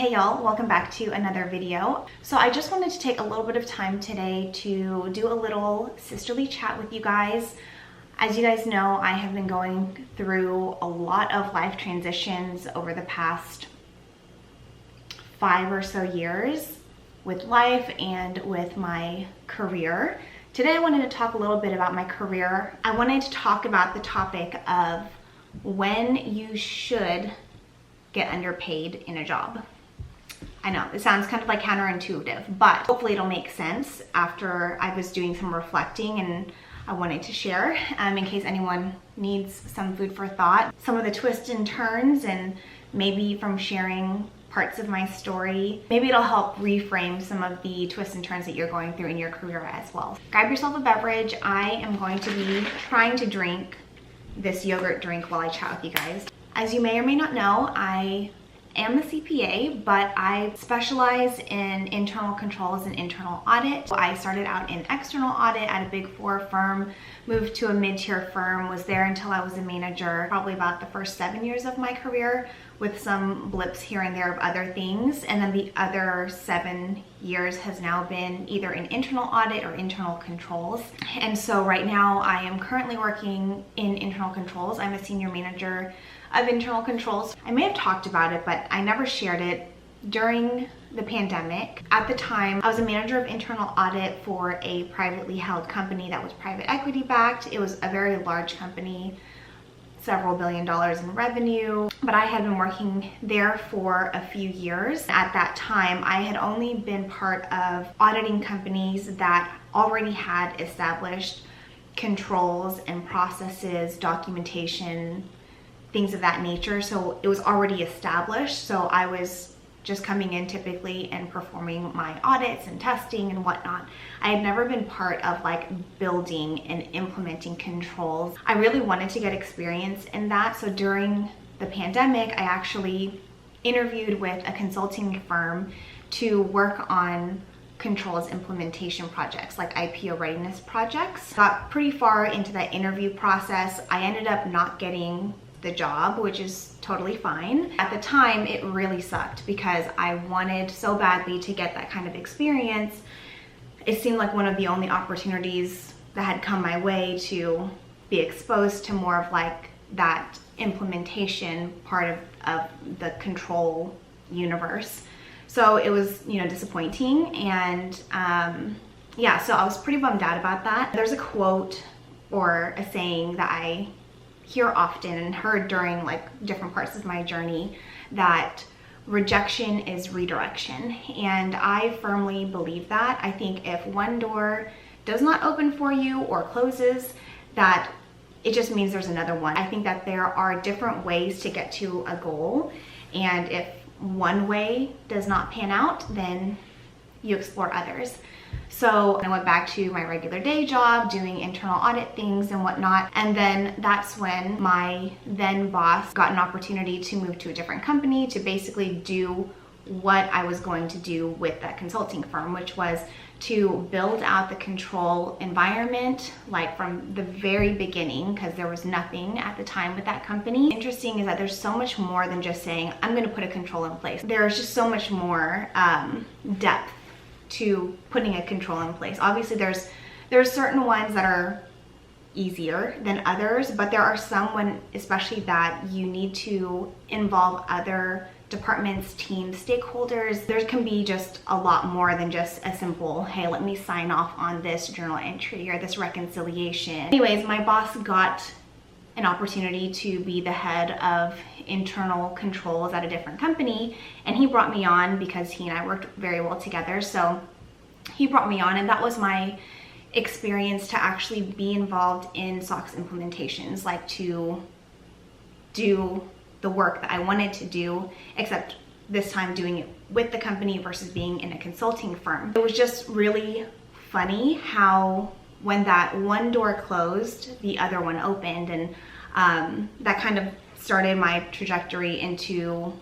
Hey y'all, welcome back to another video. So I just wanted to take a little bit of time today to do a little sisterly chat with you guys. As you guys know, I have been going through a lot of life transitions over the past 5 or so years with life and with my career. Today I wanted to talk a little bit about my career. I wanted to talk about the topic of when you should get underpaid in a job. I know, it sounds kind of like counterintuitive, but hopefully it'll make sense after I was doing some reflecting and I wanted to share in case anyone needs some food for thought. Some of the twists and turns, and maybe from sharing parts of my story, maybe it'll help reframe some of the twists and turns that you're going through in your career as well. Grab yourself a beverage. I am going to be trying to drink this yogurt drink while I chat with you guys. As you may or may not know, I am a CPA, but I specialize in internal controls and internal audit. I started out in external audit at a Big 4 firm, moved to a mid-tier firm, was there until I was a manager, probably about the first 7 years of my career, with some blips here and there of other things. And then the other 7 years has now been either in internal audit or internal controls. And so right now I am currently working in internal controls. I'm a senior manager of internal controls. I may have talked about it, but I never shared it during the pandemic. At the time, I was a manager of internal audit for a privately held company that was private equity backed. It was a very large company, several $billion in revenue, but I had been working there for a few years. At that time, I had only been part of auditing companies that already had established controls and processes, documentation, things of that nature. So it was already established. So I was just coming in typically and performing my audits and testing and whatnot. I had never been part of like building and implementing controls. I really wanted to get experience in that. So during the pandemic, I actually interviewed with a consulting firm to work on controls implementation projects, like IPO readiness projects. Got pretty far into that interview process. I ended up not getting the job, which is totally fine. At the time, it really sucked because I wanted so badly to get that kind of experience. It seemed like one of the only opportunities that had come my way to be exposed to more of like that implementation part of the control universe. So it was, disappointing. And yeah, so I was pretty bummed out about that. There's a quote or a saying that I hear often and heard during like different parts of my journey, that rejection is redirection. And I firmly believe that. I think if one door does not open for you or closes, that it just means there's another one. I think that there are different ways to get to a goal. And if one way does not pan out, then you explore others. So I went back to my regular day job, doing internal audit things and whatnot. And then that's when my then boss got an opportunity to move to a different company to basically do what I was going to do with that consulting firm, which was to build out the control environment, like from the very beginning, because there was nothing at the time with that company. Interesting is that there's so much more than just saying, I'm going to put a control in place. There's just so much more depth to putting a control in place. Obviously there's certain ones that are easier than others, but there are some when especially that you need to involve other departments, teams, stakeholders. There can be just a lot more than just a simple, hey, let me sign off on this journal entry or this reconciliation. Anyways, my boss got an opportunity to be the head of internal controls at a different company, and he brought me on because he and I worked very well together. So he brought me on, and that was my experience to actually be involved in SOX implementations, like to do the work that I wanted to do, except this time doing it with the company versus being in a consulting firm. It was just really funny how when that one door closed, the other one opened, and that kind of started my trajectory into,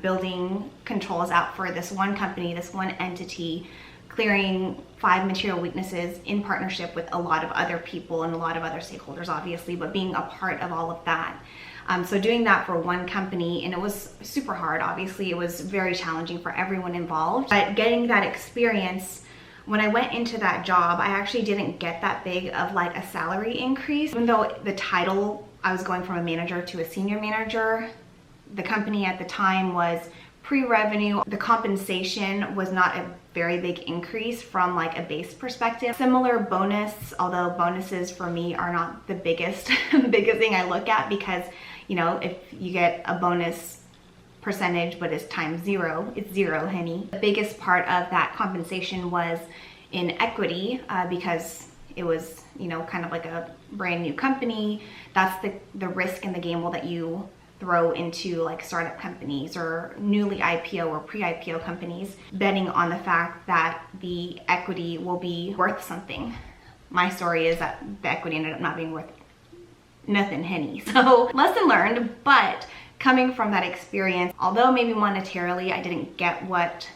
building controls out for this one company, this one entity, clearing 5 material weaknesses in partnership with a lot of other people and a lot of other stakeholders, obviously, but being a part of all of that. So doing that for one company, and it was super hard. Obviously, it was very challenging for everyone involved. But getting that experience, when I went into that job, I actually didn't get that big of like a salary increase. Even though the title, I was going from a manager to a senior manager, the company at the time was pre-revenue. The compensation was not a very big increase from like a base perspective. Similar bonus, although bonuses for me are not the biggest thing I look at, because you know, if you get a bonus percentage but it's times zero, it's zero, honey. The biggest part of that compensation was in equity, because it was, you know, kind of like a brand new company. That's the risk and the gamble that you throw into like startup companies or newly IPO or pre-IPO companies, betting on the fact that the equity will be worth something. My story is that the equity ended up not being worth nothing, henny. So lesson learned, but coming from that experience, although maybe monetarily I didn't get what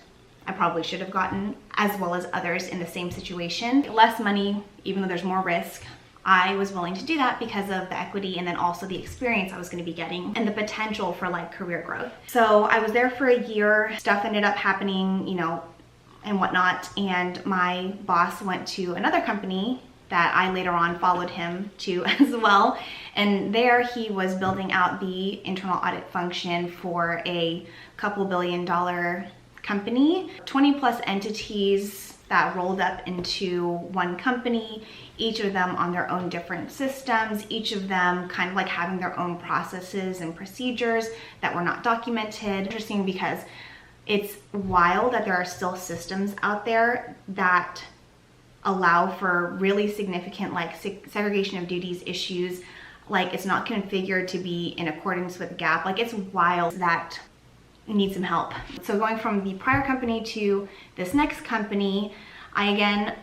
I probably should have gotten, as well as others in the same situation, less money, even though there's more risk, I was willing to do that because of the equity and then also the experience I was going to be getting and the potential for like career growth. So I was there for a year. Stuff ended up happening, you know, and whatnot. And my boss went to another company that I later on followed him to as well. And there he was building out the internal audit function for a couple $2 billion company, 20 plus entities that rolled up into one company, each of them on their own different systems, each of them kind of like having their own processes and procedures that were not documented. Interesting, because it's wild that there are still systems out there that allow for really significant like segregation of duties issues. Like it's not configured to be in accordance with GAAP. Like it's wild that you need some help. So going from the prior company to this next company, I again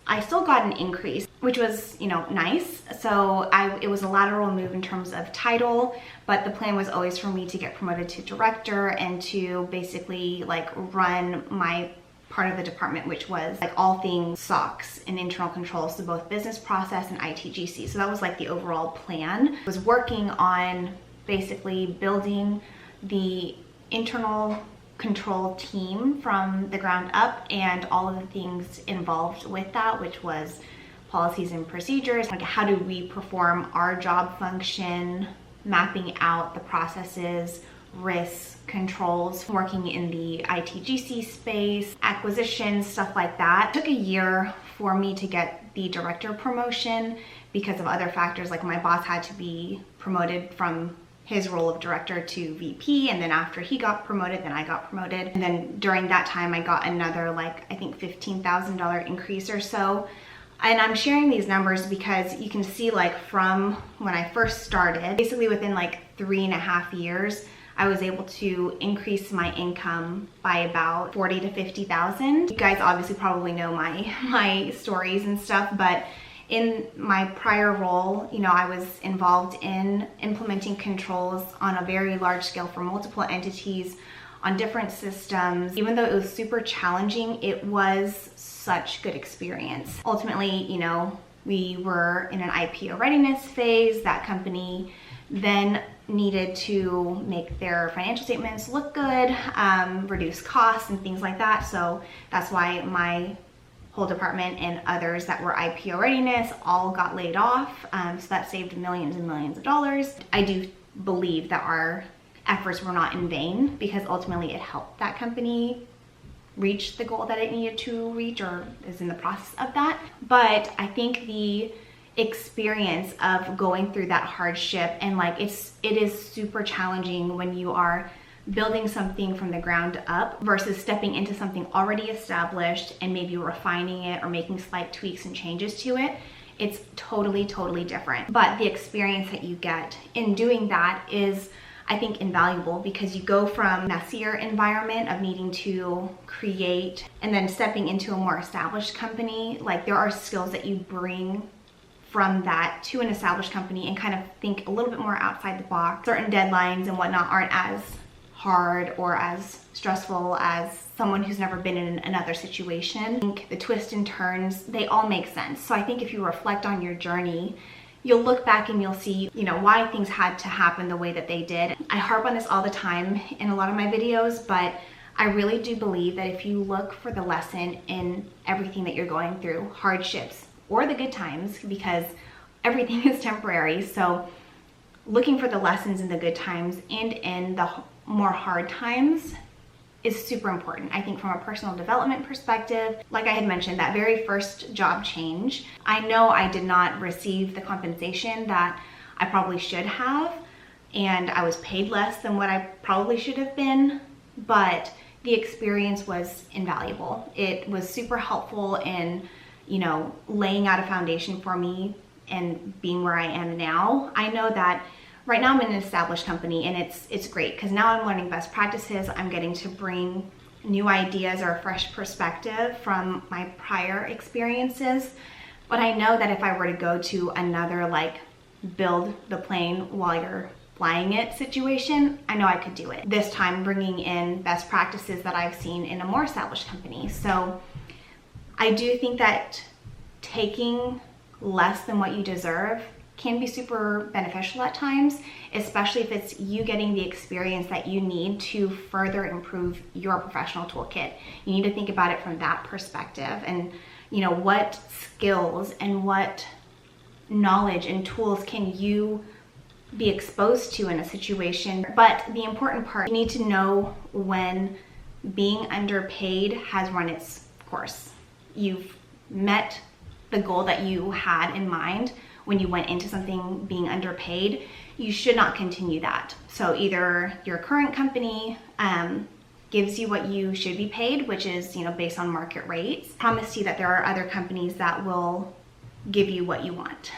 I still got an increase, which was, you know, nice. So it was a lateral move in terms of title, but the plan was always for me to get promoted to director and to basically like run my part of the department, which was like all things SOX and internal controls, so both business process and ITGC. So that was like the overall plan. I was working on basically building the internal control team from the ground up and all of the things involved with that, which was policies and procedures, like how do we perform our job function, mapping out the processes, risks, controls, working in the ITGC space, acquisitions, stuff like that. It took a year for me to get the director promotion because of other factors, like my boss had to be promoted from his role of director to VP, and then after he got promoted, then I got promoted. And then during that time, I got another like, I think $15,000 increase or so. And I'm sharing these numbers because you can see like from when I first started, basically within like 3.5 years, I was able to increase my income by about 40 to 50,000. You guys obviously probably know my stories and stuff, but in my prior role, you know, I was involved in implementing controls on a very large scale for multiple entities on different systems. Even though it was super challenging, it was such good experience. Ultimately, you know, we were in an IPO readiness phase. That company then needed to make their financial statements look good, reduce costs and things like that. So that's why my whole department and others that were IPO readiness all got laid off. So that saved millions and millions of dollars. I do believe that our efforts were not in vain because ultimately it helped that company reach the goal that it needed to reach or is in the process of that. But I think the experience of going through that hardship and like it is super challenging when you are building something from the ground up versus stepping into something already established and maybe refining it or making slight tweaks and changes to it. It's totally different. But the experience that you get in doing that is, I think, invaluable because you go from a messier environment of needing to create and then stepping into a more established company. Like there are skills that you bring from that to an established company and kind of think a little bit more outside the box. Certain deadlines and whatnot aren't as hard or as stressful as someone who's never been in another situation. I think the twists and turns, they all make sense. So I think if you reflect on your journey, you'll look back and you'll see, why things had to happen the way that they did. I harp on this all the time in a lot of my videos, but I really do believe that if you look for the lesson in everything that you're going through, hardships or the good times, because everything is temporary. So looking for the lessons in the good times and in the more hard times is super important. I think from a personal development perspective, like I had mentioned, that very first job change, I know I did not receive the compensation that I probably should have, and I was paid less than what I probably should have been, but the experience was invaluable. It was super helpful in, laying out a foundation for me and being where I am now. I know that right now I'm in an established company, and it's great because now I'm learning best practices. I'm getting to bring new ideas or a fresh perspective from my prior experiences. But I know that if I were to go to another build the plane while you're flying it situation, I know I could do it. This time bringing in best practices that I've seen in a more established company. So I do think that taking less than what you deserve can be super beneficial at times, especially if it's you getting the experience that you need to further improve your professional toolkit. You need to think about it from that perspective, and what skills and what knowledge and tools can you be exposed to in a situation. But the important part, you need to know when being underpaid has run its course. You've met the goal that you had in mind when you went into something being underpaid. You should not continue that. So either your current company gives you what you should be paid, which is based on market rates. Promise you that there are other companies that will give you what you want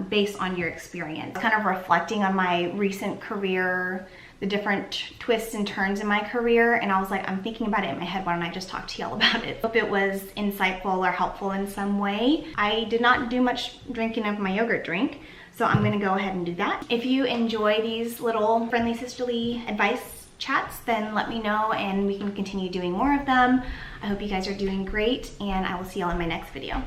based on your experience. Kind of reflecting on my recent career, the different twists and turns in my career, and I was like, I'm thinking about it in my head. Why don't I just talk to y'all about it? Hope it was insightful or helpful in some way. I did not do much drinking of my yogurt drink, so I'm gonna go ahead and do that. If you enjoy these little friendly sisterly advice chats, then let me know and we can continue doing more of them. I hope you guys are doing great, and I will see y'all in my next video.